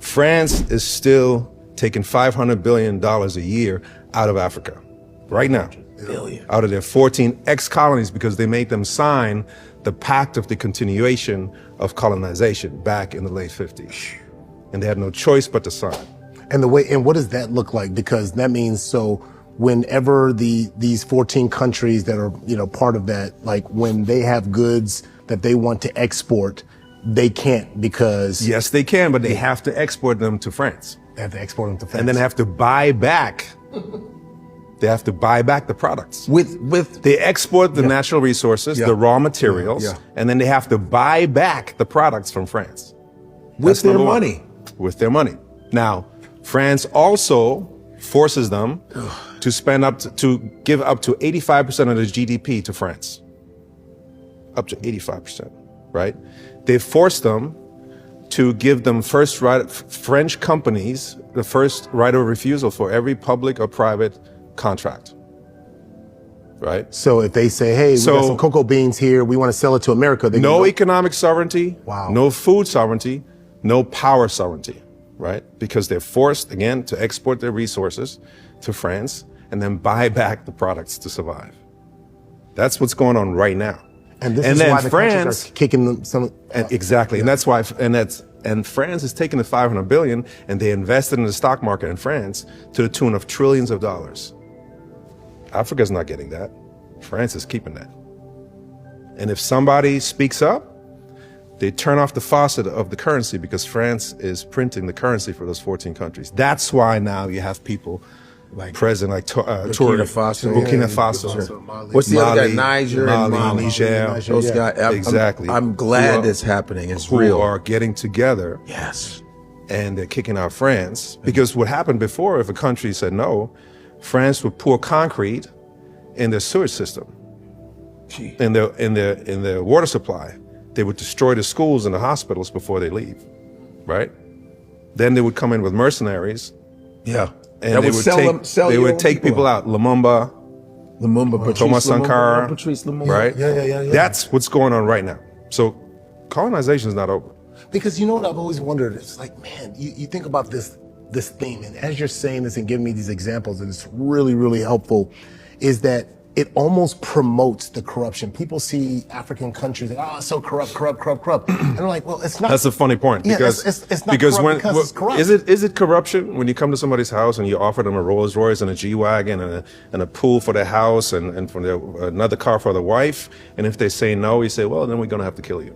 France is still taking $500 billion a year out of Africa right now. Out of their 14 ex-colonies, because they made them sign the Pact of the Continuation of Colonization back in the late 50s. And they had no choice but to sign. And what does that look like? Because that means, so whenever these 14 countries that are, part of that, like when they have goods that they want to export, they can't because... Yes, they can, but they have to export them to France. They have to export them to France. And then have to buy back. They have to buy back the products. They export the natural resources, the raw materials, and then they have to buy back the products from France. With their money. With their money. Now, France also forces them to spend to give up to 85% of their GDP to France. Up to 85%, right? They force them to give them French companies the first right of refusal for every public or private contract, right? So if they say, hey, we got some cocoa beans here, we want to sell it to America. No economic sovereignty, wow. No food sovereignty, no power sovereignty, right? Because they're forced, again, to export their resources to France and then buy back the products to survive. That's what's going on right now. And this is why the countries are kicking them some... Exactly, and that's why, and France is taking the $500 billion and they invested in the stock market in France to the tune of trillions of dollars. Africa's not getting that. France is keeping that. And if somebody speaks up, they turn off the faucet of the currency because France is printing the currency for those 14 countries. That's why now you have people present like Burkina Faso. What's the other guy? Niger, Mali, Niger. Those guys. Exactly. I'm glad this happening. It's real. Who are getting together. Yes. And they're kicking out France. Because what happened before, if a country said no, France would pour concrete in their sewage system, in their water supply. They would destroy the schools and the hospitals before they leave, right? Then they would come in with mercenaries. Yeah. And they would take people out. Lumumba, Thomas Sankara, right? Yeah. That's what's going on right now. So colonization is not over. Because you know what I've always wondered? It's like, man, you think about this theme, and as you're saying this and giving me these examples, and it's really, really helpful, is that it almost promotes the corruption. People see African countries like, oh, it's so corrupt. And they're like, well, it's not. That's a funny point. Because, it's not corrupt because it's corrupt. Is it corruption when you come to somebody's house and you offer them a Rolls Royce and a G-Wagon and a pool for their house and for another car for the wife? And if they say no, you say, well, then we're going to have to kill you.